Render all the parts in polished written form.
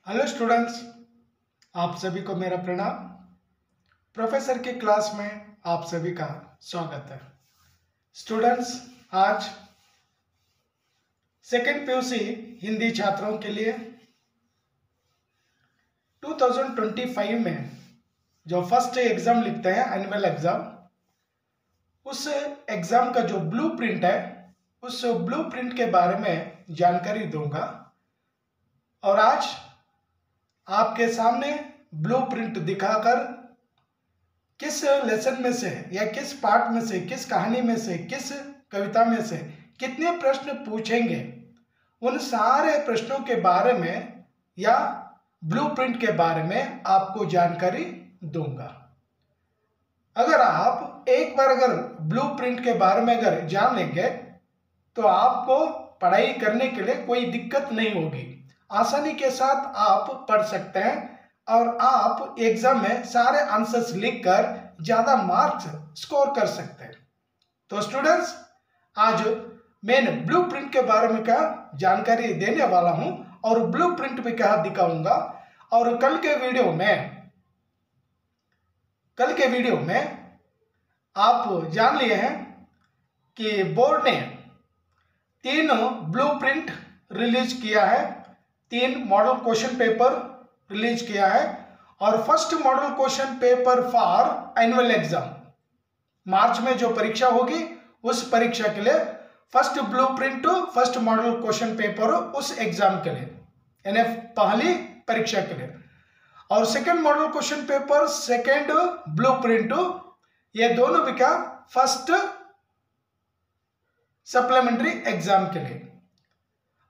Hello students, आप सभी को मेरा प्रणाम। प्रोफेसर की क्लास में आप सभी का स्वागत है। स्टूडेंट्स, आज सेकेंड पीयूसी हिंदी छात्रों के लिए 2025 में जो फर्स्ट एग्जाम लिखते हैं एनुअल एग्जाम, उस एग्जाम का जो ब्लूप्रिंट है उस ब्लूप्रिंट के बारे में जानकारी दूंगा। और आज आपके सामने ब्लूप्रिंट दिखाकर किस लेसन में से या किस पार्ट में से, किस कहानी में से, किस कविता में से कितने प्रश्न पूछेंगे, उन सारे प्रश्नों के बारे में या ब्लूप्रिंट के बारे में आपको जानकारी दूंगा। अगर आप एक बार ब्लूप्रिंट के बारे में जान लेंगे तो आपको पढ़ाई करने के लिए कोई दिक्कत नहीं होगी। आसानी के साथ आप पढ़ सकते हैं और आप एग्जाम में सारे आंसर्स लिखकर ज्यादा मार्क्स स्कोर कर सकते हैं। तो स्टूडेंट्स, आज मैं ब्लूप्रिंट के बारे में क्या जानकारी देने वाला हूं और ब्लूप्रिंट भी क्या दिखाऊंगा। और कल के वीडियो में आप जान लिए हैं कि बोर्ड ने 3 ब्लूप्रिंट रिलीज किया है, 3 मॉडल क्वेश्चन पेपर रिलीज किया है। और first model question paper for annual exam, मार्च में जो परीक्षा होगी उस परीक्षा के लिए first blueprint, first model question paper उस एग्जाम के लिए, यानी पहली परीक्षा के लिए। और second model question paper, second blueprint, ये दोनों भी क्या फर्स्ट सप्लीमेंट्री एग्जाम के लिए।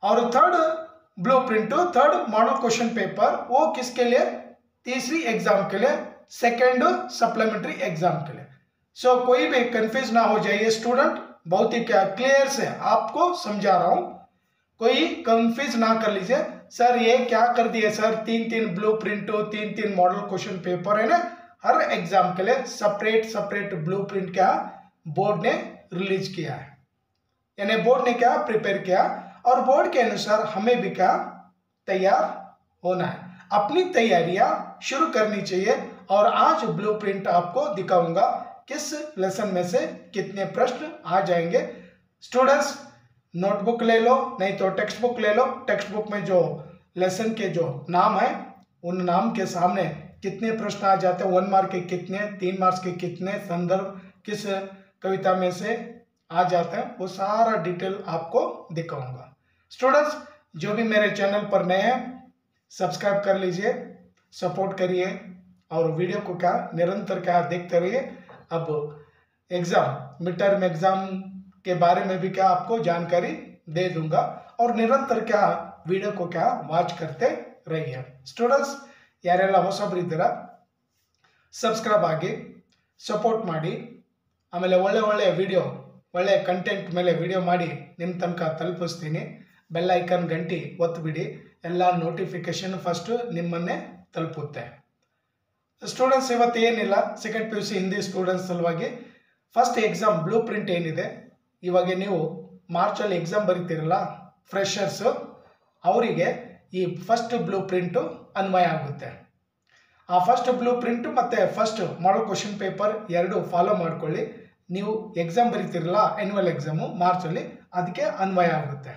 और third blueprint, third model question paper, वो किसके लिए? तीसरी एग्जाम के लिए, सेकंड सप्लीमेंट्री एग्जाम के लिए। सो कोई भी कंफ्यूज ना हो जाइए स्टूडेंट, बहुत ही क्या क्लियर से आपको समझा रहा हूं, कोई कंफ्यूज ना कर लीजिए। सर ये क्या कर दिए sir, 3 blueprint, 3 model question paper है ना, हर एग्जाम के लिए सेपरेट ब्लूप्रिंट क्या बोर्ड ने रिलीज किया है, यानी बोर्ड ने क्या प्रिपेयर किया। और बोर्ड के अनुसार हमें भी क्या तैयार होना है, अपनी तैयारियां शुरू करनी चाहिए। और आज ब्लूप्रिंट आपको दिखाऊंगा किस लेसन में से कितने प्रश्न आ जाएंगे। स्टूडेंट्स, नोटबुक ले लो, नहीं तो टेक्स्ट बुक ले लो। टेक्स्ट बुक में जो लेसन के जो नाम है उन नाम के सामने कितने प्रश्न आ जाते हैं, 1 मार्क के कितने, 3 मार्क्स के कितने, संदर्भ किस कविता में से आ जाते हैं, वो सारा डिटेल आपको दिखाऊंगा। स्टूडेंट्स, जो भी मेरे चैनल पर नए हैं सब्सक्राइब कर लीजिए, सपोर्ट करिए और वीडियो को क्या निरंतर क्या देखते रहिए। अब एग्जाम, मिड टर्म एग्जाम के बारे में भी क्या आपको जानकारी दे दूंगा और निरंतर क्या वीडियो को क्या वाच करते रहिए। स्टूडेंट्स, ಯಾರೆಲ್ಲ ಹೊಸಬರಿದ್ದೀರಾ ಸಬ್ಸ್ಕ್ರೈಬ್ ಆಗಿ ಸಪೋರ್ಟ್ ಮಾಡಿ, ಆಮೇಲೆ ಒಳ್ಳೆ ವಿಡಿಯೋ, ಒಳ್ಳೆ ಕಂಟೆಂಟ್ ಮೇಲೆ ವಿಡಿಯೋ ಮಾಡಿ ನಿಮ್ಮ ತನಕ ತಲುಪಿಸ್ತೀನಿ। ಬೆಲ್ ಐಕನ್ ಗಂಟಿ ಒತ್ತಿಬಿಡಿ, ಎಲ್ಲ ನೋಟಿಫಿಕೇಶನ್ ಫಸ್ಟ್ ನಿಮ್ಮನ್ನೇ ತಲುಪುತ್ತೆ। ಸ್ಟೂಡೆಂಟ್ಸ್, ಇವತ್ತು ಏನಿಲ್ಲ, second P U C Hindi students ಸಲುವಾಗಿ ಫಸ್ಟ್ ಎಕ್ಸಾಮ್ ಬ್ಲೂಪ್ರಿಂಟ್ ಏನಿದೆ, ಇವಾಗ ನೀವು ಮಾರ್ಚಲ್ಲಿ ಎಕ್ಸಾಮ್ ಬರೀತಿರಲ್ಲ ಫ್ರೆಷರ್ಸ್, ಅವರಿಗೆ ಈ ಫಸ್ಟ್ ಬ್ಲೂಪ್ರಿಂಟು ಅನ್ವಯ ಆಗುತ್ತೆ। ಆ ಫಸ್ಟ್ ಬ್ಲೂಪ್ರಿಂಟ್ ಮತ್ತು ಫಸ್ಟ್ ಮಾಡಲ್ ಕ್ವಶನ್ ಪೇಪರ್ ಎರಡು ಫಾಲೋ ಮಾಡ್ಕೊಳ್ಳಿ। ನೀವು ಎಕ್ಸಾಮ್ ಬರೀತಿರಲ್ಲ ಆ್ಯನ್ಯುವಲ್ ಎಕ್ಸಾಮು ಮಾರ್ಚಲ್ಲಿ, ಅದಕ್ಕೆ ಅನ್ವಯ ಆಗುತ್ತೆ।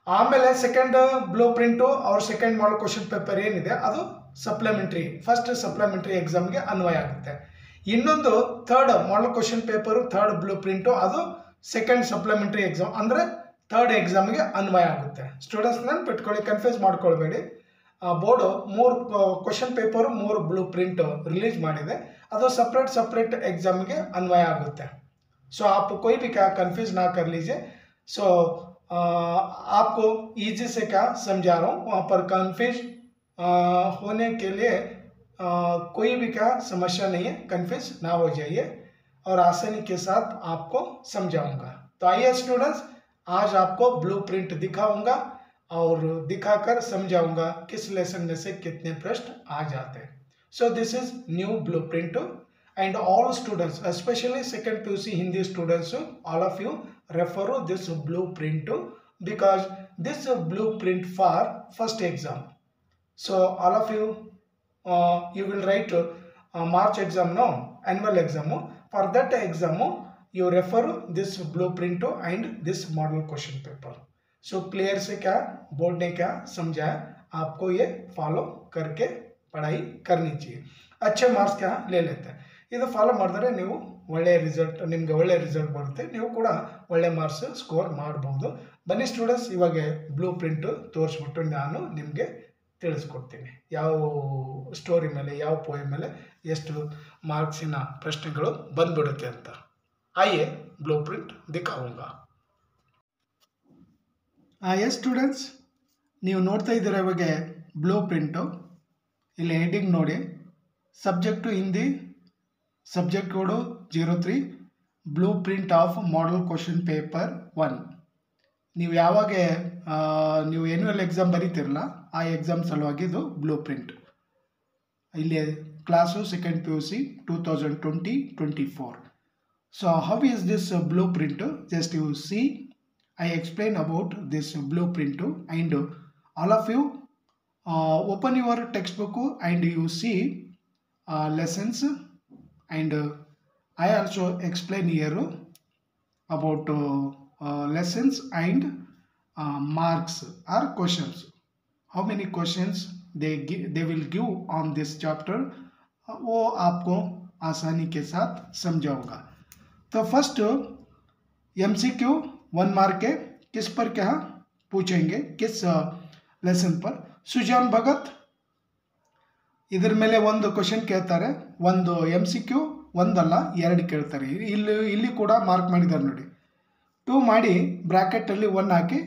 ಆಮೇಲೆ ಸೆಕೆಂಡ್ ಬ್ಲೂಪ್ರಿಂಟು ಅವ್ರ ಸೆಕೆಂಡ್ ಮಾಡಲ್ ಕ್ವಶನ್ ಪೇಪರ್ ಏನಿದೆ ಅದು ಸಪ್ಲಿಮೆಂಟ್ರಿ, ಫಸ್ಟ್ ಸಪ್ಲಿಮೆಂಟ್ರಿ ಎಕ್ಸಾಮ್ಗೆ ಅನ್ವಯ ಆಗುತ್ತೆ। ಇನ್ನೊಂದು third model question paper, third blueprint, ಅದು ಸೆಕೆಂಡ್ ಸಪ್ಲಿಮೆಂಟ್ರಿ ಎಕ್ಸಾಮ್ ಅಂದರೆ ಥರ್ಡ್ ಎಕ್ಸಾಮ್ಗೆ ಅನ್ವಯ ಆಗುತ್ತೆ। ಸ್ಟೂಡೆಂಟ್ಸ್ ನೆನ್ಪಿಟ್ಕೊಳ್ಳಿ, ಕನ್ಫ್ಯೂಸ್ ಮಾಡ್ಕೊಳ್ಬೇಡಿ। Board 3 question paper 3 blueprint release ಮಾಡಿದೆ, ಅದು सेपरेट एग्जाम के अन्वय आಗುತ್ತೆ। सो आप कोई भी क्या कंफ्यूज ना कर लीजिए। सो आपको इजी से क्या समझा रहा हूँ, वहाँ पर कंफ्यूज होने के लिए कोई भी क्या समस्या नहीं है, कंफ्यूज ना हो जाइए और आसानी के साथ आपको समझाऊंगा। तो आइए स्टूडेंट्स, आज आपको ब्लूप्रिंट दिखाऊंगा और दिखाकर समझाऊंगा किस लेसन में से कितने प्रश्न आ जाते हैं। So this is new blueprint and all students, especially second PUC Hindi students, all of you refer to this blueprint because this blueprint for first exam So all of you, you will write March exam, no, annual exam. For that exam, you refer this blueprint and this model question paper. So clear से क्या board ने क्या समझाया, आपको ये follow करके पढ़ाई करनी चाहिए. अच्छे मार्क्स क्या ले लेते हैं. ಇದು ಫಾಲೋ ಮಾಡಿದ್ರೆ ನೀವು ಒಳ್ಳೆಯ ರಿಸಲ್ಟ್, ನಿಮಗೆ ಒಳ್ಳೆಯ ರಿಸಲ್ಟ್ ಬರುತ್ತೆ, ನೀವು ಕೂಡ ಒಳ್ಳೆ ಮಾರ್ಕ್ಸ್ ಸ್ಕೋರ್ ಮಾಡ್ಬೋದು. ಬನ್ನಿ ಸ್ಟೂಡೆಂಟ್ಸ್, ಇವಾಗ ಬ್ಲೂ ಪ್ರಿಂಟ್ ತೋರಿಸ್ಬಿಟ್ಟು ನಾನು ನಿಮಗೆ ತಿಳಿಸ್ಕೊಡ್ತೀನಿ ಯಾವ ಸ್ಟೋರಿ ಮೇಲೆ, ಯಾವ ಪೋಯಮ್ ಮೇಲೆ ಎಷ್ಟು ಮಾರ್ಕ್ಸಿನ ಪ್ರಶ್ನೆಗಳು ಬಂದ್ಬಿಡುತ್ತೆ ಅಂತ. ಆಯೇ ಬ್ಲೂ ಪ್ರಿಂಟ್ ದಿಕ್ಕಾವುಂಗ. ಎಸ್ ಸ್ಟೂಡೆಂಟ್ಸ್, ನೀವು ನೋಡ್ತಾ ಇದ್ದೀರ ಇವಾಗ ಬ್ಲೂ ಪ್ರಿಂಟು. ಇಲ್ಲಿ ಹೆಡಿಂಗ್ ನೋಡಿ, subject Hindi, subject code 03, blue print of model question paper 1. ನೀವು ಯಾವಾಗ ನೀವು ಆ್ಯನ್ಯುವಲ್ ಎಕ್ಸಾಮ್ ಬರೀತಿರಲ್ಲ, ಆ ಎಕ್ಸಾಮ್ ಸಲುವಾಗಿ ಇದು ಬ್ಲೂ ಪ್ರಿಂಟ್. ಇಲ್ಲಿ class second PUC 2020-24. So how is this blue print? Just U C, I explain about this blueprint, and all of you open your textbook and you see lessons, and I also explain here about lessons and marks or questions. How many questions they will give on this chapter, वो आपको आसानी के साथ समझाऊंगा. तो first MCQ 1 mark के किस पर क्या पूछेंगे, किस लेसन पर? सुजान भगत, इधर ಮೇಲೆ ಒಂದು ಕ್ವೆಶ್ಚನ್ ಕೇಳ್ತಾರೆ, ಒಂದು MCQ, ಒಂದಲ್ಲ ಎರಡು ಕೇಳ್ತಾರೆ. ಇಲ್ಲಿ ಕೂಡ ಮಾರ್ಕ್ ಮಾಡಿದ್ದಾರೆ ನೋಡಿ, 2 ಮಾಡಿ ಬ್ರಾಕೆಟ್ ಅಲ್ಲಿ 1 ಹಾಕಿ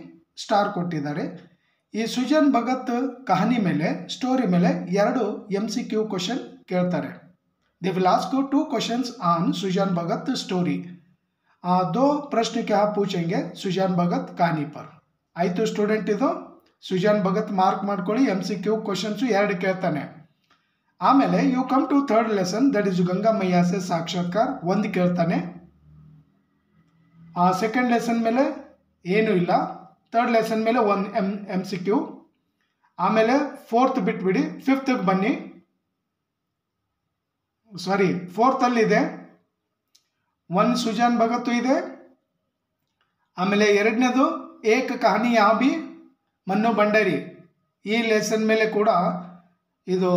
ಸ್ಟಾರ್ ಕೊಟ್ಟಿದ್ದಾರೆ. ಈ ಸುಜಾನ್ ಭಗತ್ ಕಹಾನಿ ಮೇಲೆ, ಸ್ಟೋರಿ ಮೇಲೆ 2 MCQ ಕ್ವೆಶ್ಚನ್ ಕೇಳ್ತಾರೆ. They will ask 2 questions on Sujan Bhagat story. 2 प्रश्न क्या पूछेंगे सुजान भगत कहानी पर. आयतो स्टूडेंट इदो सुजान भगत मार्क ಮಾಡ್ಕೊಳ್ಳಿ. MCQ क्वेश्चंस 2 ಕೇಳ್ತಾನೆ. ಆಮೇಲೆ you come to third lesson, that is Ganga Maiya se Sakshatkar, 1 ಕೇಳ್ತಾನೆ. ಸೆಕೆಂಡ್ ಲೆಸನ್ ಮೇಲೆ ಏನು ಇಲ್ಲ, ಥರ್ಡ್ ಲೆಸನ್ ಮೇಲೆ 1 MCQ. ಆಮೇಲೆ ಫೋರ್ತ್ ಬಿಟ್ಬಿಡಿ, ಫಿಫ್ತ್ ಬನ್ನಿ. ಸಾರಿ, ಫೋರ್ತ್ ಅಲ್ಲಿ ಇದೆ 1 ಸುಜಾನ್ ಭಗತ್ ಇದೆ. ಆಮೇಲೆ ಎರಡನೇದು ಏಕ ಕಹಾನಿ ಯಹಾ ಭಿ ಮನ್ನು ಭಂಡಾರಿ. ಈ ಲೆಸನ್ ಮೇಲೆ ಕೂಡ ಇದು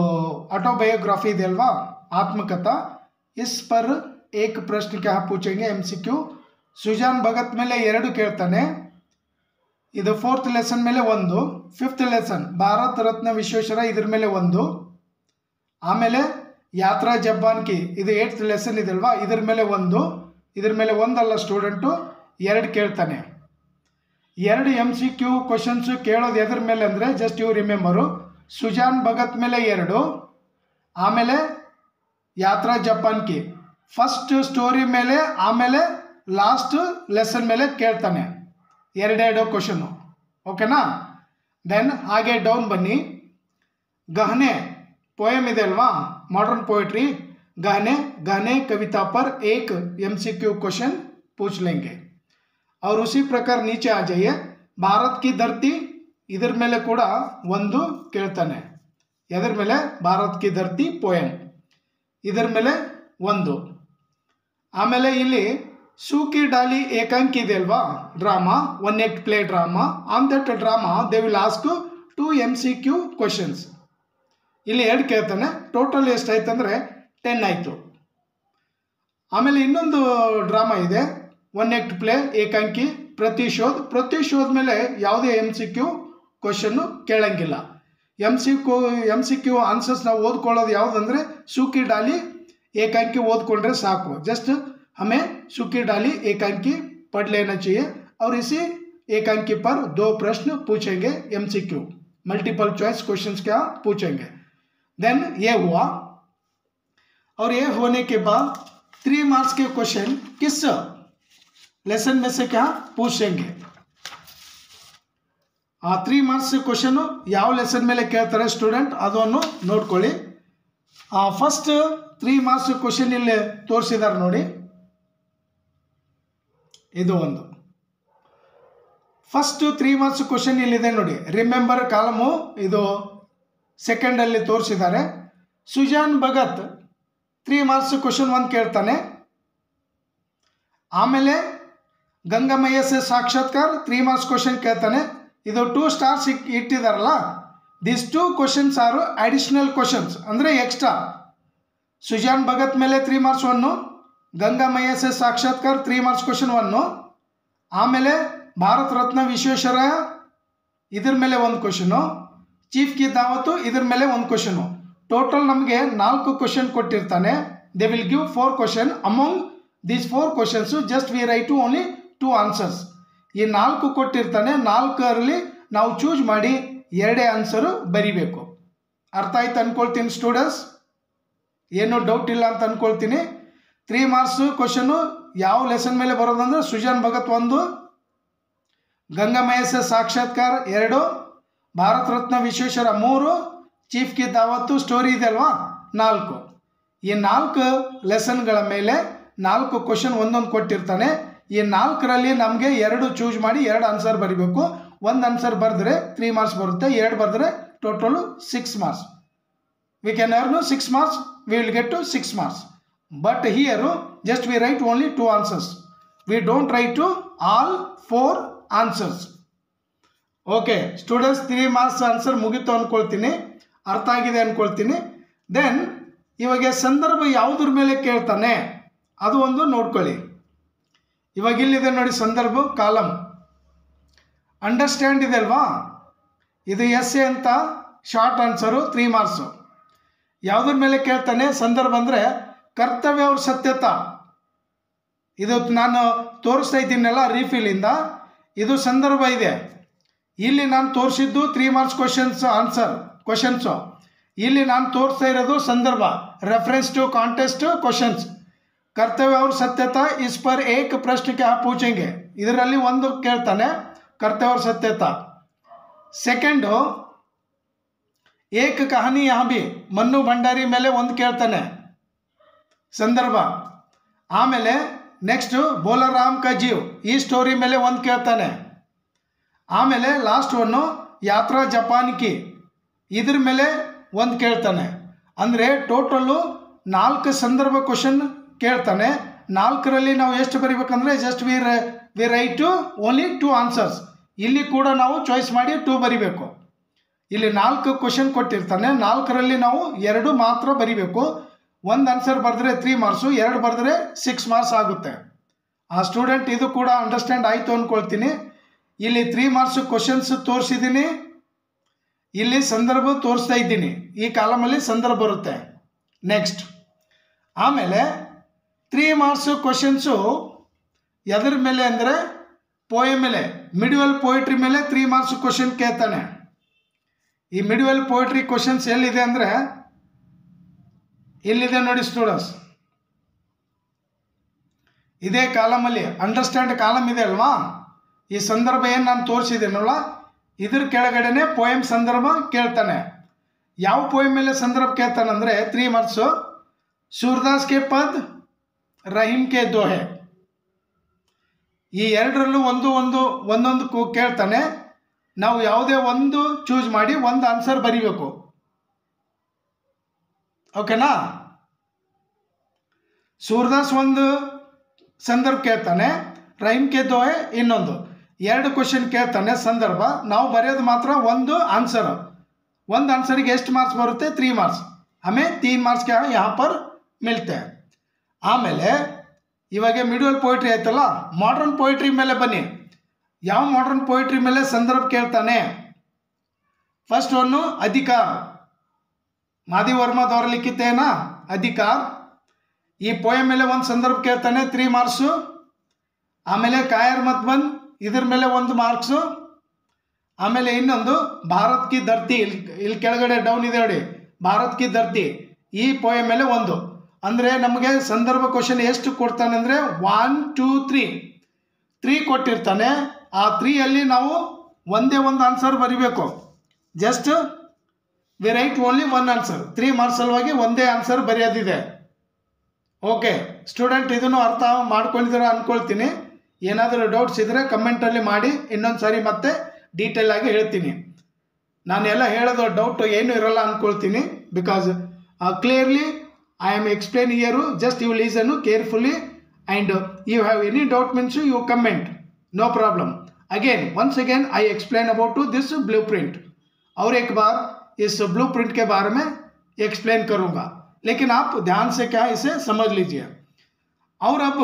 ಆಟೋಬಯೋಗ್ರಫಿ ಇದೆ ಅಲ್ವಾ, ಆತ್ಮಕಥಾ. ಇಸ್ ಪರ್ ಏಕ ಪ್ರಶ್ನೆ ಕ್ಯಾ ಪೂಛೆಂಗೆ MCQ. ಸುಜಾನ್ ಭಗತ್ ಮೇಲೆ 2 ಕೇಳ್ತಾನೆ. ಇದು ಫೋರ್ತ್ ಲೆಸನ್ ಮೇಲೆ 1. ಫಿಫ್ತ್ ಲೆಸನ್ ಭಾರತ ರತ್ನ ವಿಶ್ವೇಶ್ವರ, ಇದ್ರ ಮೇಲೆ 1. ಆಮೇಲೆ ಯಾತ್ರಾ ಜಬ್ಬಾನ್ ಕಿ, ಇದು 8th ಲೆಸನ್ ಇದೆ ಅಲ್ವಾ, ಇದ್ರ ಮೇಲೆ 1. ಇದ್ರ ಮೇಲೆ 1 ಅಲ್ಲ ಸ್ಟೂಡೆಂಟು, 2 ಕೇಳ್ತಾನೆ. 2 MCQ ಕ್ವಶನ್ಸ್ ಕೇಳೋದು ಎದ್ರ ಮೇಲೆ ಅಂದರೆ, ಜಸ್ಟ್ ಯು ರಿಮೆಂಬರು, ಸುಜಾನ್ ಭಗತ್ ಮೇಲೆ 2, ಆಮೇಲೆ ಯಾತ್ರಾ ಜಪಾನ್ ಕಿ ಫಸ್ಟ್ ಸ್ಟೋರಿ ಮೇಲೆ, ಆಮೇಲೆ ಲಾಸ್ಟ್ ಲೆಸನ್ ಮೇಲೆ ಕೇಳ್ತಾನೆ. 2 ಕ್ವಶನು, ಓಕೆನಾ? ದೆನ್ ಹಾಗೆ ಡೌನ್ ಬನ್ನಿ. ಗಹನೆ पोएम ಇದೆ ಅಲ್ವಾ, मॉडर्न पोएट्री, गहने गहने कविता पर एक MCQ क्वेश्चन पूछ लेंगे. और उसी प्रकार नीचे आ जाइए, भारत की धरती, इधर ಮೇಲೆ ಕೂಡ 1 ಕೇಳ್ತಾನೆ. ಎದರ ಮೇಲೆ? ಭಾರತ್ ಕಿ ಧರ್ತಿ पोएम, ಇದರ ಮೇಲೆ 1. ಆಮೇಲೆ ಇಲ್ಲಿ ಸೂಕಿ ಡಾಲಿ ಏಕಾಂಕಿ ಇದೆ ಅಲ್ವಾ, drama, 1 act play drama. On that drama they will ask 2 MCQ questions. ಇಲ್ಲಿ 2 ಕೇಳ್ತಾನೆ. ಟೋಟಲ್ ಎಷ್ಟಾಯ್ತು ಅಂದರೆ 10 ಆಯಿತು. ಆಮೇಲೆ ಇನ್ನೊಂದು ಡ್ರಾಮಾ ಇದೆ, 1 act ಪ್ಲೇ ಏಕಾಂಕಿ, ಪ್ರತಿಶೋಧ. ಪ್ರತಿಶೋಧ ಮೇಲೆ ಯಾವುದೇ MCQ ಕ್ವಶನ್ನು ಕೇಳಂಗಿಲ್ಲ. MCQ ಆನ್ಸರ್ಸ್ ನಾವು ಓದ್ಕೊಳ್ಳೋದು ಯಾವುದಂದರೆ, ಸೂಕಿ ಡಾಲಿ ಏಕಾಂಕಿ ಓದ್ಕೊಂಡ್ರೆ ಸಾಕು. ಜಸ್ಟ್ हमें सूखी डाली एकांकी पढ़ लेना चाहिए, और इसी एकांकी पर 2 प्रश्न पूछेंगे MCQ, मल्टीपल चॉइस क्वेश्चंस क्या पूछेंगे. देन ये हुआ, और ये होने के बाद 3 मार्क्स के क्वेश्चन किस लेसन में से क्या पूछेंगे. 3 मार्क्स क्वेश्चन ಯಾವ ಲೆಸನ್ ಮೇಲೆ ಕೇಳ್ತಾರೆ ಸ್ಟೂಡೆಂಟ್, ಅದನ್ನು ನೋಡ್ಕೊಳ್ಳಿ. ಫಸ್ಟ್ 3 ಮಾರ್ಕ್ಸ್ ಕ್ವೆಶ್ಚನ್ ಇಲ್ಲಿ ತೋರಿಸಿದ್ದಾರೆ ನೋಡಿ, ಇದು ಒಂದು. ಫಸ್ಟ್ 3 ಮಾರ್ಕ್ಸ್ ಕ್ವೆಶ್ಚನ್ ಇಲ್ಲಿದೆ ನೋಡಿ, ರಿಮೆಂಬರ್ ಕಾಲಮು ಇದು ಸೆಕೆಂಡಲ್ಲಿ ತೋರಿಸಿದ್ದಾರೆ. ಸುಜಾನ್ ಭಗತ್ 3 ಮಾರ್ಕ್ಸ್ ಕ್ವಶನ್ 1 ಕೇಳ್ತಾನೆ. ಆಮೇಲೆ ಗಂಗಮಯ್ಯ ಸೆ ಸಾಕ್ಷಾತ್ಕಾರ 3 ಮಾರ್ಕ್ಸ್ ಕ್ವಶನ್ ಕೇಳ್ತಾನೆ. ಇದು 2 ಸ್ಟಾರ್ಸ್ ಇಟ್ಟಿದಾರಲ್ಲ, ದಿಸ್ 2 ಕ್ವಶನ್ಸ್ ಆರು ಅಡಿಷನಲ್ ಕ್ವಶನ್ಸ್, ಅಂದರೆ ಎಕ್ಸ್ಟ್ರಾ. ಸುಜಾನ್ ಭಗತ್ ಮೇಲೆ 3 ಮಾರ್ಕ್ಸ್ 1, ಗಂಗಮಯ್ಯ ಸೆ ಸಾಕ್ಷಾತ್ಕಾರ 3 ಮಾರ್ಕ್ಸ್ ಕ್ವಶನ್ 1, ಆಮೇಲೆ ಭಾರತ ರತ್ನ ವಿಶ್ವೇಶ್ವರಯ್ಯ ಇದ್ರ ಮೇಲೆ 1 ಕ್ವಶನು, ಚೀಫ್ ಕಿ ದಾವತ್ತು ಇದ್ರ ಮೇಲೆ 1 ಕ್ವಶನು. ಟೋಟಲ್ ನಮಗೆ 4 ಕ್ವಶನ್ ಕೊಟ್ಟಿರ್ತಾನೆ. They will give 4 question. Among these 4 questions just we write to only 2 answers. ಈ 4 ಕೊಟ್ಟಿರ್ತಾನೆ, 4ರಲ್ಲಿ ನಾವು ಚೂಸ್ ಮಾಡಿ 2 ಆನ್ಸರು ಬರಿಬೇಕು. ಅರ್ಥ ಆಯ್ತು ಅಂದ್ಕೊಳ್ತೀನಿ ಸ್ಟೂಡೆಂಟ್ಸ್, ಏನೂ ಡೌಟ್ ಇಲ್ಲ ಅಂತ ಅಂದ್ಕೊಳ್ತೀನಿ. 3 ಮಾರ್ಕ್ಸು ಕ್ವಶನು ಯಾವ ಲೆಸನ್ ಮೇಲೆ ಬರೋದಂದ್ರೆ ಸುಜಾನ್ ಭಗತ್ 1, ಗಂಗಮಯ್ಯ ಸೆ ಸಾಕ್ಷಾತ್ಕಾರ 2, ಭಾರತ ರತ್ನ ವಿಶ್ವೇಶ್ವರ 3, ಚೀಫ್ ಕಿ ದಾವತ್ತು ಸ್ಟೋರಿ ಇದೆ ಅಲ್ವಾ 4. ಈ 4 ಲೆಸನ್ಗಳ ಮೇಲೆ 4 ಕ್ವಶನ್ ಒಂದೊಂದು ಕೊಟ್ಟಿರ್ತಾನೆ. ಈ 4ರಲ್ಲಿ ನಮಗೆ 2 ಚೂಸ್ ಮಾಡಿ 2 ಆನ್ಸರ್ ಬರೀಬೇಕು. 1 ಆನ್ಸರ್ ಬರೆದ್ರೆ 3 ಮಾರ್ಕ್ಸ್ ಬರುತ್ತೆ, 2 ಬರೆದ್ರೆ total 6 marks. We can earn 6 marks, we will get to 6 marks. But here just we write only 2 answers. We don't write to all 4 answers. Okay students, 3 marks answer ಮುಗಿತು ಅಂದ್ಕೊಳ್ತೀನಿ, ಅರ್ಥ ಆಗಿದೆ ಅಂದ್ಕೊಳ್ತೀನಿ. Then ಇವಾಗ ಸಂದರ್ಭ ಯಾವುದ್ರ ಮೇಲೆ ಕೇಳ್ತಾನೆ ಅದು ಒಂದು ನೋಡ್ಕೊಳ್ಳಿ. ಇವಾಗ ಇಲ್ಲಿದೆ ನೋಡಿ ಸಂದರ್ಭ ಕಾಲಮ್, ಅಂಡರ್ಸ್ಟ್ಯಾಂಡ್ ಇದೆ ಅಲ್ವಾ, ಇದು ಎಸ್ ಎ ಅಂತ ಶಾರ್ಟ್ ಆನ್ಸರು 3 ಮಾರ್ಕ್ಸು. ಯಾವುದ್ರ ಮೇಲೆ ಕೇಳ್ತಾನೆ ಸಂದರ್ಭ ಅಂದರೆ ಕರ್ತವ್ಯ ಅವ್ರ ಸತ್ಯತಾ. ಇದು ನಾನು ತೋರಿಸ್ತಾ ಇದ್ದೀನಲ್ಲ ರೀಫಿಲಿಂದ, ಇದು ಸಂದರ್ಭ ಇದೆ. ಇಲ್ಲಿ ನಾನು ತೋರಿಸಿದ್ದು 3 ಮಾರ್ಕ್ಸ್ ಕ್ವಶನ್ಸು. ಇಲ್ಲಿ ನಾನು ತೋರಿಸ್ತಾ ಇರೋದು ಸಂದರ್ಭ, ರೆಫರೆನ್ಸ್ ಟು ಕಾಂಟೆಸ್ಟ್ ಕ್ವಶನ್ಸ್. ಕರ್ತವ್ಯ ಅವ್ರ ಸತ್ಯತಾ ಇಸ್ ಪರ್ ಏಕ್ ಪ್ರಶ್ನೆ ಕ್ಯಾ ಪೂಚೆಂಗೆ, ಇದರಲ್ಲಿ 1 ಕೇಳ್ತಾನೆ ಕರ್ತವ್ಯ ಅವ್ರ ಸತ್ಯತಾ. ಸೆಕೆಂಡು ಏಕ್ ಕಹಾನಿ ಯಹಾ ಭಿ ಮನ್ನು ಭಂಡಾರಿ ಮೇಲೆ 1 ಕೇಳ್ತಾನೆ ಸಂದರ್ಭ. ಆಮೇಲೆ ನೆಕ್ಸ್ಟು ಬೋಲರಾಮ್ ಕಾ ಜೀವ್ ಈ ಸ್ಟೋರಿ ಮೇಲೆ 1 ಕೇಳ್ತಾನೆ. ಆಮೇಲೆ ಲಾಸ್ಟ್ 1 ಯಾತ್ರಾ ಜಪಾನ್ ಕಿ ಇದ್ರ ಮೇಲೆ 1 ಕೇಳ್ತಾನೆ. ಅಂದರೆ ಟೋಟಲ್ಲು 4 ಸಂದರ್ಭ ಕ್ವಶನ್ ಕೇಳ್ತಾನೆ. 4ರಲ್ಲಿ ನಾವು ಎಷ್ಟು ಬರಿಬೇಕಂದ್ರೆ just we write to only 2 answers. ಇಲ್ಲಿ ಕೂಡ ನಾವು ಚಾಯ್ಸ್ ಮಾಡಿ 2 ಬರಿಬೇಕು. ಇಲ್ಲಿ 4 ಕ್ವಶನ್ ಕೊಟ್ಟಿರ್ತಾನೆ, 4ರಲ್ಲಿ ನಾವು 2 ಮಾತ್ರ ಬರಿಬೇಕು. 1 ಆನ್ಸರ್ ಬರೆದ್ರೆ 3 ಮಾರ್ಕ್ಸು, 2 ಬರೆದ್ರೆ 6 ಮಾರ್ಕ್ಸ್ ಆಗುತ್ತೆ. ಆ ಸ್ಟೂಡೆಂಟ್ ಇದು ಕೂಡ ಅಂಡರ್ಸ್ಟ್ಯಾಂಡ್ ಆಯಿತು ಅಂದ್ಕೊಳ್ತೀನಿ. ಇಲ್ಲಿ 3 ಮಾರ್ಕ್ಸ್ ಕ್ವಶನ್ಸ್ ತೋರಿಸಿದ್ದೀನಿ, ಇಲ್ಲಿ ಸಂದರ್ಭ ತೋರಿಸ್ತಾ ಇದ್ದೀನಿ. ಈ ಕಾಲಮಲ್ಲಿ ಸಂದರ್ಭ ಬರುತ್ತೆ. ನೆಕ್ಸ್ಟ್ ಆಮೇಲೆ 3 ಮಾರ್ಕ್ಸ್ ಕ್ವಶನ್ಸು ಎದ್ರ ಮೇಲೆ ಅಂದರೆ ಪೋಯಮ್ ಮೇಲೆ, ಮಿಡ್ಯುವಲ್ ಪೋಯಿಟ್ರಿ ಮೇಲೆ 3 ಮಾರ್ಕ್ಸ್ ಕ್ವಶನ್ ಕೇಳ್ತಾನೆ. ಈ ಮಿಡ್ಯುವಲ್ ಪೋಯಿಟ್ರಿ ಕ್ವಶನ್ಸ್ ಎಲ್ಲಿದೆ ಅಂದರೆ ಇಲ್ಲಿದೆ ನೋಡಿ ಸ್ಟೂಡೆಂಟ್ಸ್, ಇದೇ ಕಾಲಮಲ್ಲಿ ಅಂಡರ್ಸ್ಟ್ಯಾಂಡ್ ಕಾಲಮ್ ಇದೆ ಅಲ್ವಾ. ಈ ಸಂದರ್ಭ ಏನು ನಾನು ತೋರಿಸಿದ್ದೀನಲ್ಲ ಇದ್ರ ಕೆಳಗಡೆನೆ ಪೋಯಮ್ ಸಂದರ್ಭ ಕೇಳ್ತಾನೆ. ಯಾವ ಪೋಯಮ್ ಮೇಲೆ ಸಂದರ್ಭ ಕೇಳ್ತಾನೆ ಅಂದರೆ 3 ಮಾರ್ಕ್ಸು ಸೂರ್ದಾಸ್ ಕೆ ಪದ್, ರಹೀಮ್ ಕೆ ದೋಹೆ. ಈ 2ರಲ್ಲೂ ಒಂದೊಂದು ಕೇಳ್ತಾನೆ. ನಾವು ಯಾವುದೇ 1 ಚೂಸ್ ಮಾಡಿ 1 ಆನ್ಸರ್ ಬರಿಬೇಕು. ಓಕೆನಾ. ಸೂರ್ದಾಸ್ 1 ಸಂದರ್ಭ ಕೇಳ್ತಾನೆ, ರಹೀಮ್ ಕೆ ದೋಹೆ ಇನ್ನೊಂದು. 2 ಕ್ವಶನ್ ಕೇಳ್ತಾನೆ ಸಂದರ್ಭ. ನಾವು ಬರೆಯೋದು ಮಾತ್ರ 1 ಆನ್ಸರ್. 1 ಆನ್ಸರಿಗೆ ಎಷ್ಟು ಮಾರ್ಕ್ಸ್ ಬರುತ್ತೆ? 3 ಮಾರ್ಕ್ಸ್. ಆಮೇಲೆ 3 ಮಾರ್ಕ್ಸ್ यहाँ पर मिलते हैं. ಆಮೇಲೆ ಇವಾಗ ಮಿಡ್ಯುವಲ್ ಪೋಯಿಟ್ರಿ ಆಯ್ತಲ್ಲ, ಮಾಡರ್ನ್ ಪೋಯಿಟ್ರಿ ಮೇಲೆ ಬನ್ನಿ. ಯಾವ ಮಾಡರ್ನ್ ಪೋಯಿಟ್ರಿ ಮೇಲೆ ಸಂದರ್ಭ ಕೇಳ್ತಾನೆ? ಫಸ್ಟ್ 1 ಅಧಿಕಾರ, ಮಾಧಿ ವರ್ಮಾದವ್ರು ಲಿಖಿತೇನಾ ಅಧಿಕಾರ. ಈ ಪೋಯಮ್ ಮೇಲೆ 1 ಸಂದರ್ಭ ಕೇಳ್ತಾನೆ 3 ಮಾರ್ಕ್ಸು. ಆಮೇಲೆ ಕಾಯರ್ ಮತ್ ಬಂದ್ ಇದ್ರ ಮೇಲೆ 1 ಮಾರ್ಕ್ಸು. ಆಮೇಲೆ ಇನ್ನೊಂದು ಭಾರತ್ ಕಿ ಧರ್ತಿ, ಇಲ್ಲಿ ಕೆಳಗಡೆ ಡೌನ್ ಇದೆ ನೋಡಿ, ಭಾರತ್ ಕಿ ಧರ್ತಿ, ಈ ಪೋಯಮ್ ಮೇಲೆ 1. ಅಂದರೆ ನಮಗೆ ಸಂದರ್ಭ ಕ್ವಶನ್ ಎಷ್ಟು ಕೊಡ್ತಾನೆ ಅಂದರೆ 1 2 3 ಕೊಟ್ಟಿರ್ತಾನೆ. ಆ 3ಅಲ್ಲಿ ನಾವು ಒಂದೇ 1 ಆನ್ಸರ್ ಬರಿಬೇಕು. Just we write only 1 answer. 3 marks ಸಲುವಾಗಿ ಒಂದೇ ಆನ್ಸರ್ ಬರೆಯೋದಿದೆ. ಓಕೆ ಸ್ಟೂಡೆಂಟ್, ಇದನ್ನು ಅರ್ಥ ಮಾಡ್ಕೊಂಡಿದ್ದೀರಾ ಅಂದ್ಕೊಳ್ತೀನಿ. ಏನಾದರೂ ಡೌಟ್ಸ್ ಇದ್ದರೆ ಕಮೆಂಟಲ್ಲಿ ಮಾಡಿ, ಇನ್ನೊಂದು ಸಾರಿ ಮತ್ತೆ ಡೀಟೇಲ್ ಆಗಿ ಹೇಳ್ತೀನಿ. ನಾನು ಎಲ್ಲ ಹೇಳೋದು ಡೌಟ್ ಏನು ಇರಲ್ಲ ಅಂದ್ಕೊಳ್ತೀನಿ. Because clearly I am explain here, just you listen carefully and you have any doubt means you comment, no problem. Again once again I explain about to this blueprint और एक बार इस blueprint के बारे में explain करूँगा, लेकिन आप ध्यान से क्या इसे समझ लीजिए. और अब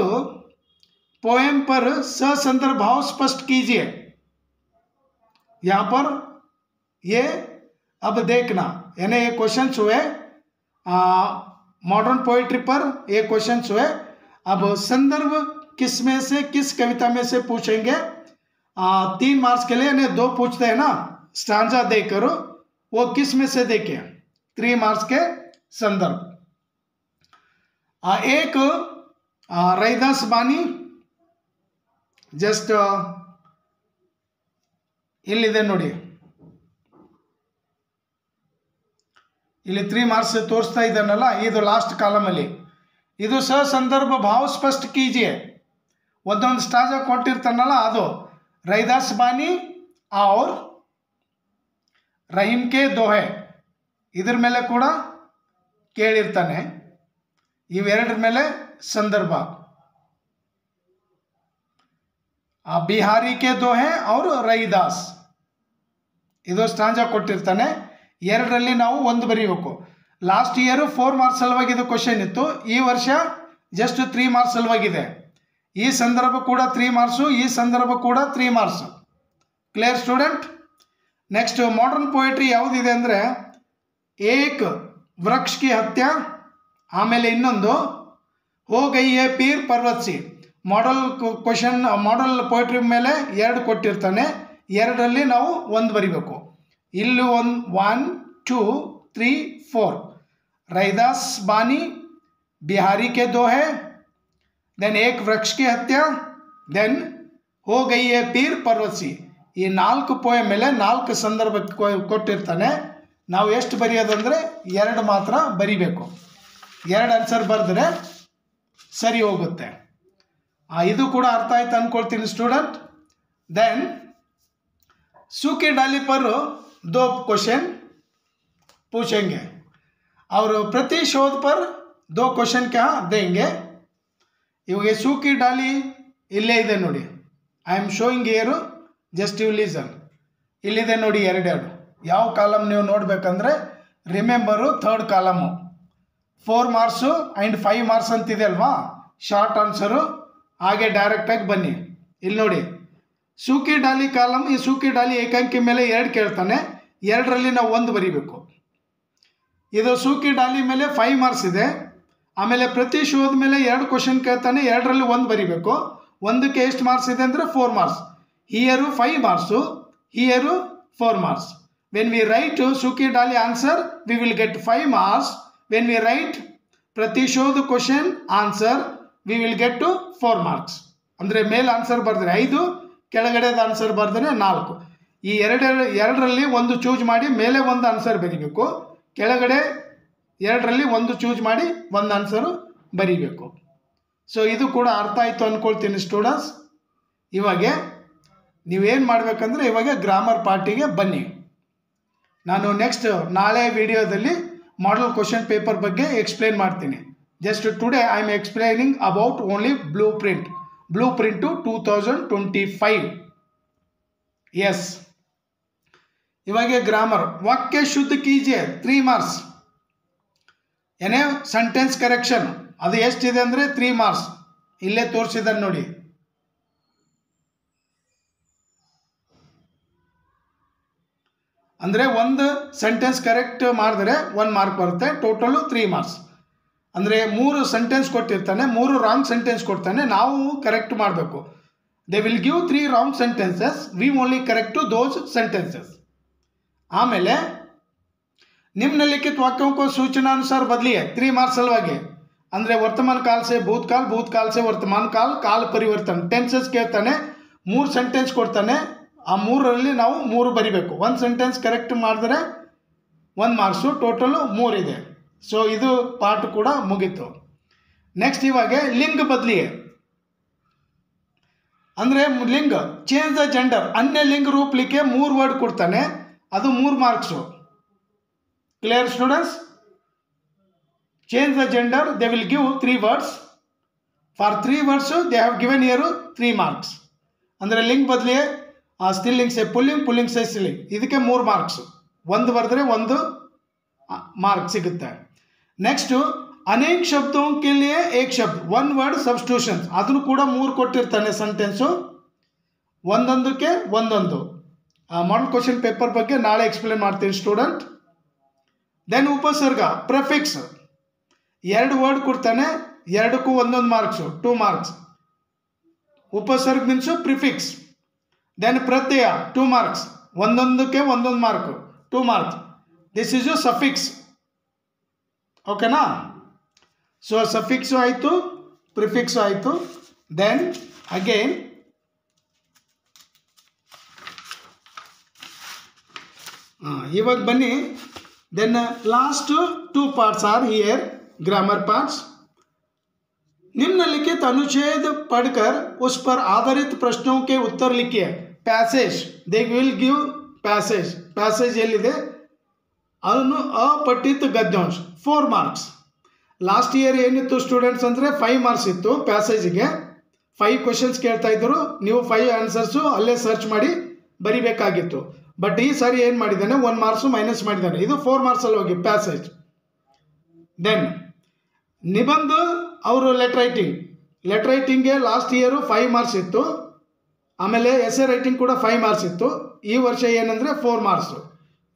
पोएम पर ससंदर्भ भाव स्पष्ट कीजिए. यहाँ पर ये अब देखना, यानी ये क्वेश्चंस हुए मॉडर्न पोइट्री पर, ये क्वेश्चंस हुए. अब संदर्भ किस में से, किस कविता में से पूछेंगे. 3 मार्क्स के लिए यानी 2 पूछते हैं ना स्टांजा देकर, वो किस में से देखिए 3 मार्क्स के संदर्भ. एक रैदास बानी जस्ट इल्लिदे नोडी, ಇಲ್ಲಿ 3 ಮಾರ್ಕ್ಸ್ ತೋರಿಸ್ತಾ ಇದ್ದಾನಲ್ಲ, ಇದು ಲಾಸ್ಟ್ ಕಾಲಮ್ ಅಲ್ಲಿ. ಇದು ಸಂದರ್ಭ ಭಾವ ಸ್ಪಷ್ಟ ಕೀಜಿಯೆ, ಒಂದೊಂದು ಸ್ಟಾಜ ಕೊಟ್ಟಿರ್ತಾನಲ್ಲ ಅದು. ರೈದಾಸ್ ಬಾನಿ और ರಹೀಮ್ ಕೆ ದೋಹೆ ಇದ್ರ ಮೇಲೆ ಕೂಡ ಕೇಳಿರ್ತಾನೆ. ಇವೆರಡರ ಮೇಲೆ ಸಂದರ್ಭ. ಬಿಹಾರಿ ಕೆ ದೋಹೆ और ರೈದಾಸ್ ಇದು ಸ್ಟಾಂಜ ಕೊಟ್ಟಿರ್ತಾನೆ. ಎರಡರಲ್ಲಿ ನಾವು ಒಂದು ಬರೀಬೇಕು. ಲಾಸ್ಟ್ ಇಯರ್ 4 ಮಾರ್ಕ್ಸ್ ಸಲುವಾಗಿದ್ದು ಕ್ವಶನ್ ಇತ್ತು, ಈ ವರ್ಷ ಜಸ್ಟ್ 3 ಮಾರ್ಕ್ಸ್ ಸಲುವಾಗಿದೆ. ಈ ಸಂದರ್ಭ ಕೂಡ 3 ಮಾರ್ಕ್ಸು, ಈ ಸಂದರ್ಭ ಕೂಡ 3 marks. Clear student. Next modern poetry ಯಾವುದಿದೆ ಅಂದರೆ ಏಕ್ ವೃಕ್ಷ ಕಿ ಹತ್ಯಾ, ಆಮೇಲೆ ಇನ್ನೊಂದು ಹೋ ಗೈ ಹೈ ಪೀರ್ ಪರ್ವತ್ ಸಿ. ಮಾಡಲ್ ಕ್ವಶನ್, ಮಾಡಲ್ ಪೋಯಿಟ್ರಿ ಮೇಲೆ 2 ಕೊಟ್ಟಿರ್ತಾನೆ, ಎರಡರಲ್ಲಿ ನಾವು ಒಂದು ಬರಿಬೇಕು. ಇಲ್ಲಿ 1 2 3 4 रैदास बानी, बिहारी के दोहे, देन एक वृक्ष की हत्या, देन हो गई है पीर पर्वत सी. ಈ 4 ಪೋಯಮ್ ಮೇಲೆ 4 ಸಂದರ್ಭ ಕೊಟ್ಟಿರ್ತಾನೆ. ನಾವು ಎಷ್ಟು ಬರೆಯೋದಂದರೆ 2 ಮಾತ್ರ ಬರಿಬೇಕು. 2 ಆನ್ಸರ್ ಬರೆದ್ರೆ ಸರಿ ಹೋಗುತ್ತೆ. ಇದು ಕೂಡ ಅರ್ಥ ಆಯ್ತು ಅಂದ್ಕೊಳ್ತೀನಿ ಸ್ಟೂಡೆಂಟ್. देन सूखी डाली पर 2 क्वेश्चन पूछेंगे और प्रति शोध पर 2 क्वेश्चन क्या देंगे. ಇವಾಗ ಸೂಕಿ ಡಾಲಿ ಇಲ್ಲೇ ಇದೆ ನೋಡಿ, I am showing here, just you listen. ಇಲ್ಲಿದೆ ನೋಡಿ 2. ಯಾವ ಕಾಲಮ್ ನೀವು ನೋಡಬೇಕಂದ್ರೆ remember 3rd column. 4 marks and 5 marks ಅಂತಿದೆ ಅಲ್ವಾ, ಶಾರ್ಟ್ ಆನ್ಸರು. ಹಾಗೆ ಡೈರೆಕ್ಟಾಗಿ ಬನ್ನಿ. ಇಲ್ಲಿ ನೋಡಿ ಸೂಕಿ ಡಾಲಿ ಕಾಲಮ್. ಈ ಸೂಕಿ ಡಾಲಿ ಏಕಾಂಕಿ ಮೇಲೆ 2 ಕೇಳ್ತಾನೆ, 2ರಲ್ಲಿ ನಾವು 1 ಬರೀಬೇಕು. ಇದು ಸೂಕಿ ಡಾಲಿ ಮೇಲೆ 5 ಮಾರ್ಕ್ಸ್ ಇದೆ. ಆಮೇಲೆ ಪ್ರತಿ ಶೋಧ ಮೇಲೆ 2 ಕ್ವಶನ್ ಕೇಳ್ತಾನೆ, 2ರಲ್ಲಿ 1 ಬರೀಬೇಕು. 1ಕ್ಕೆ ಎಷ್ಟು ಮಾರ್ಕ್ಸ್ ಇದೆ ಅಂದರೆ 4 marks. Here 5 marks, here 4 marks. When we write ಸೂಕಿ ಡಾಲಿ answer we will get 5 marks. When we write ಪ್ರತಿ ಶೋಧ question answer we will get to 4 marks. ಅಂದರೆ ಮೇಲೆ ಆನ್ಸರ್ ಬರೆದ್ರೆ 5, ಕೆಳಗಡೆದ ಆನ್ಸರ್ ಬರೆದ್ರೆ 4. ಈ 2ರಲ್ಲಿ 1 ಚೂಸ್ ಮಾಡಿ ಮೇಲೆ 1 ಆನ್ಸರ್ ಬರೀಬೇಕು, ಕೆಳಗಡೆ 2ರಲ್ಲಿ 1 ಚೂಸ್ ಮಾಡಿ 1 ಆನ್ಸರು ಬರೀಬೇಕು. ಸೊ ಇದು ಕೂಡ ಅರ್ಥ ಆಯಿತು ಅಂದ್ಕೊಳ್ತೀನಿ ಸ್ಟೂಡೆಂಟ್ಸ್. ಇವಾಗ ನೀವೇನು ಮಾಡಬೇಕಂದ್ರೆ ಇವಾಗ ಗ್ರಾಮರ್ ಪಾರ್ಟಿಗೆ ಬನ್ನಿ. ನಾನು ನೆಕ್ಸ್ಟ್ ನಾಳೆ ವಿಡಿಯೋದಲ್ಲಿ ಮಾಡಲ್ ಕ್ವಶನ್ ಪೇಪರ್ ಬಗ್ಗೆ ಎಕ್ಸ್ಪ್ಲೇನ್ ಮಾಡ್ತೀನಿ. Just today I am explaining about only blueprint 2025. Yes, ಇವಾಗ ಗ್ರಾಮರ್. ವಾಕ್ಯ ಶುದ್ಧ ಕೀಜಿಯೆ 3 ಮಾರ್ಕ್ಸ್. ಏನೇ ಸೆಂಟೆನ್ಸ್ ಕರೆಕ್ಷನ್ ಅದು ಎಷ್ಟಿದೆ ಅಂದರೆ 3 ಮಾರ್ಕ್ಸ್. ಇಲ್ಲೇ ತೋರಿಸಿದ್ದಾರೆ ನೋಡಿ. ಅಂದರೆ 1 ಸೆಂಟೆನ್ಸ್ ಕರೆಕ್ಟ್ ಮಾಡಿದ್ರೆ 1 ಮಾರ್ಕ್ ಬರುತ್ತೆ. Total 3 marks. ಅಂದರೆ 3 ಸೆಂಟೆನ್ಸ್ ಕೊಟ್ಟಿರ್ತಾನೆ, 3 ರಾಂಗ್ ಸೆಂಟೆನ್ಸ್ ಕೊಡ್ತಾನೆ, ನಾವು ಕರೆಕ್ಟ್ ಮಾಡಬೇಕು. They will give 3 wrong sentences, we only correct to those sentences. ಆಮೇಲೆ निम्नलिखित वाक्यों को सूचनानुसार बदलिए 3 मार्क्स सलुवागे. ಅಂದರೆ ವರ್ತಮಾನ ಕಾಲ ಸೆ ಭೂತಕಾಲ, ಭೂತಕಾಲ ಸೆ ವರ್ತಮಾನ ಕಾಲ, ಕಾಲ ಪರಿವರ್ತನ ಟೆನ್ಸಸ್ ಕೇಳ್ತಾನೆ. 3 ಸೆಂಟೆನ್ಸ್ ಕೊಡ್ತಾನೆ, ಆ 3ರಲ್ಲಿ ನಾವು 3 ಬರಿಬೇಕು. 1 ಸೆಂಟೆನ್ಸ್ ಕರೆಕ್ಟ್ ಮಾಡಿದ್ರೆ 1 ಮಾರ್ಕ್ಸು, ಟೋಟಲು 3 ಇದೆ. ಸೊ ಇದು ಪಾರ್ಟ್ ಕೂಡ ಮುಗೀತು. ನೆಕ್ಸ್ಟ್ ಇವಾಗ ಲಿಂಗ ಬದಲಿಯೇ, ಅಂದರೆ ಲಿಂಗ ಚೇಂಜ್ ದ ಜೆಂಡರ್, ಅನ್ಯ ಲಿಂಗ ರೂಪಲಿಕ್ಕೆ 3 ವರ್ಡ್ ಕೊಡ್ತಾನೆ. ಅದು 3 marks. Clear students? Change the gender, they will give 3 words. For 3 words they have given here 3 marks. ಅಂದರೆ ಲಿಂಗ್ ಬದಲಿ ಸ್ಟಿಲ್ಲಿಂಗ್ ಸೇ ಪುಲ್ಲಿಂಗ್, ಪುಲ್ಲಿಂಗ್ ಸೇ ಸ್ಟಿಲ್ಲಿಂಗ್, ಇದಕ್ಕೆ 3 marks. ಒಂದು ಬರೆದ್ರೆ 1 ಮಾರ್ಕ್ ಸಿಗುತ್ತೆ. ನೆಕ್ಸ್ಟು ಅನೇಕ ಶಬ್ದೋं के लिए एक शब्द, 1 word substitution, ಅದನ್ನು ಕೂಡ 3 ಕೊಟ್ಟಿರ್ತಾನೆ ಸೆಂಟೆನ್ಸು, ಒಂದೊಂದಕ್ಕೆ ಒಂದೊಂದು. ಮಾಡಲ್ ಕ್ವಶನ್ ಪೇಪರ್ ಬಗ್ಗೆ ನಾಳೆ ಎಕ್ಸ್ಪ್ಲೇನ್ ಮಾಡ್ತೀನಿ ಸ್ಟೂಡೆಂಟ್. ದೆನ್ ಉಪಸರ್ಗ, ಪ್ರೆಫಿಕ್ಸ್, 2 ವರ್ಡ್ ಕೊಡ್ತಾನೆ, 2ಕ್ಕೂ ಒಂದೊಂದು ಮಾರ್ಕ್ಸು, 2 marks. ಉಪಸರ್ಗ ಮೀನ್ಸು ಪ್ರಿಫಿಕ್ಸ್. ದೆನ್ ಪ್ರತ್ಯಯ 2 marks, ಒಂದೊಂದಕ್ಕೆ ಒಂದೊಂದು mark, 2 marks. This is you suffix. ಓಕೆನಾ? ಸೊ ಸಫಿಕ್ಸು ಆಯಿತು, ಪ್ರಿಫಿಕ್ಸು ಆಯಿತು. ದೆನ್ ಅಗೇನ್ ಇವಾಗ ಬನ್ನಿ. Then last 2 parts are here, grammar parts. निम्नलिखित अनुच्छेद पढ़कर उस पर आधारित प्रश्नों के उत्तर लिखिए. Passage, they will give passage. Passage ಎಲ್ಲಿದೆ? अपठित गद्यांश 4 marks. ಲಾಸ್ಟ್ ಇಯರ್ ಏನಿತ್ತು ಸ್ಟೂಡೆಂಟ್ಸ್ ಅಂದರೆ 5 marks ಇತ್ತು. ಪ್ಯಾಸೇಜಿಗೆ 5 ಕ್ವಶನ್ಸ್ ಕೇಳ್ತಾ ಇದ್ದರು, ನೀವು 5 ಆನ್ಸರ್ಸು ಅಲ್ಲೇ ಸರ್ಚ್ ಮಾಡಿ ಬರಿಬೇಕಾಗಿತ್ತು. ಬಟ್ ಈ ಸಾರಿ ಏನು ಮಾಡಿದ್ದಾನೆ, 1 marks ಮೈನಸ್ ಮಾಡಿದ್ದಾನೆ. ಇದು 4 marks ಅಲ್ಲಿ ಹೋಗಿ ಪ್ಯಾಸೇಜ್. ದೆನ್ ನಿಬಂಧ ಅವರು ಲೆಟರ್ ರೈಟಿಂಗ್ಗೆ ಲಾಸ್ಟ್ ಇಯರು 5 marks ಇತ್ತು. ಆಮೇಲೆ ಎಸ್ಸೆ ರೈಟಿಂಗ್ ಕೂಡ 5 marks ಇತ್ತು. ಈ ವರ್ಷ ಏನಂದರೆ 4 marks,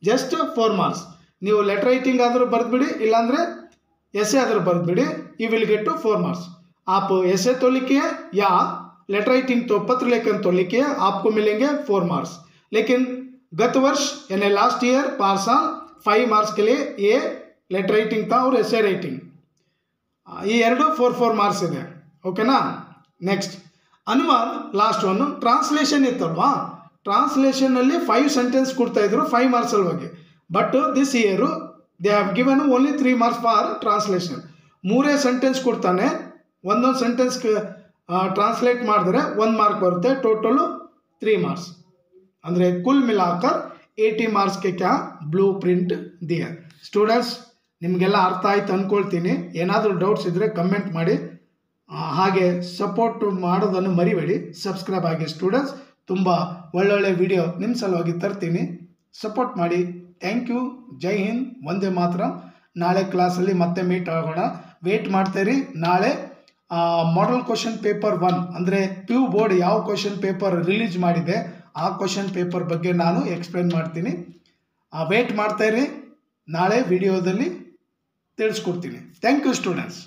ಜಸ್ಟ್ 4 marks. ನೀವು ಲೆಟರ್ ರೈಟಿಂಗ್ ಆದರೂ ಬರೆದ್ಬಿಡಿ, ಇಲ್ಲಾಂದರೆ एसे आदर बरदबिड़ी. You will get to 4 marks. आप एसे तो लिखिए या लेटर राइटिंग तो पत्र लेखन तो लिखिए, आपको मिलेंगे 4 marks. लेकिन गत वर्ष यानी लास्ट ईयर पार साल 5 marks के लिए ये लेटर राइटिंग था और एसे राइटिंग, ये 4 marks ಇದೆ. ಓಕೆನಾ? ನೆಕ್ಸ್ಟ್ ಅನುವಾದ, ಲಾಸ್ಟ್ ಒನ್. ಟ್ರಾನ್ಸ್ಲೇಷನ್ ಇತ್ತಲ್ವಾ, ಟ್ರಾನ್ಸ್ಲೇಷನ್ನಲ್ಲಿ 5 ಸೆಂಟೆನ್ಸ್ ಕೊಡ್ತಾ ಇದ್ರು 5 marks ಅಲ್ಲಿ ಹೋಗಿ. But this year they have given only 3 marks for translation. 3 sentence ಕೊಡ್ತಾನೆ, ಒಂದೊಂದು ಸೆಂಟೆನ್ಸ್ ಟ್ರಾನ್ಸ್ಲೇಟ್ ಮಾಡಿದ್ರೆ 1 mark ಬರುತ್ತೆ. Total 3 marks. ಅಂದರೆ ಕುಲ್ ಮಿಲಾಕರ್ 80 marks ಕೆ ಕ್ಯಾ ಬ್ಲೂ ಪ್ರಿಂಟ್ ದಿಯಾ. ಸ್ಟೂಡೆಂಟ್ಸ್, ನಿಮಗೆಲ್ಲ ಅರ್ಥ ಆಯ್ತು ಅಂದ್ಕೊಳ್ತೀನಿ. ಏನಾದರೂ ಡೌಟ್ಸ್ ಇದ್ದರೆ ಕಮೆಂಟ್ ಮಾಡಿ. ಹಾಗೆ ಸಪೋರ್ಟ್ ಮಾಡೋದನ್ನು ಮರಿಬೇಡಿ. ಸಬ್ಸ್ಕ್ರೈಬ್ ಆಗಿ ಸ್ಟೂಡೆಂಟ್ಸ್. ತುಂಬ ಒಳ್ಳೊಳ್ಳೆ ವಿಡಿಯೋ ನಿಮ್ಮ ಸಲುವಾಗಿ ತರ್ತೀನಿ, ಸಪೋರ್ಟ್ ಮಾಡಿ. Thank you. ಜೈ ಹಿಂದ್, ವಂದೇ ಮಾತರಂ. ನಾಳೆ ಕ್ಲಾಸಲ್ಲಿ ಮತ್ತೆ ಮೀಟ್ ಆಗೋಣ. ವೇಟ್ ಮಾಡ್ತೀರಿ. ನಾಳೆ ಮಾಡಲ್ ಕ್ವಶನ್ ಪೇಪರ್ 1 ಅಂದರೆ PU ಬೋರ್ಡ್ ಯಾವ ಕ್ವಶನ್ ಪೇಪರ್ ರಿಲೀಸ್ ಮಾಡಿದೆ ಆ ಕ್ವಶನ್ ಪೇಪರ್ ಬಗ್ಗೆ ನಾನು ಎಕ್ಸ್ಪ್ಲೇನ್ ಮಾಡ್ತೀನಿ. ವೇಟ್ ಮಾಡ್ತಾಯಿರಿ, ನಾಳೆ ವಿಡಿಯೋದಲ್ಲಿ ತಿಳಿಸ್ಕೊಡ್ತೀನಿ. Thank you students.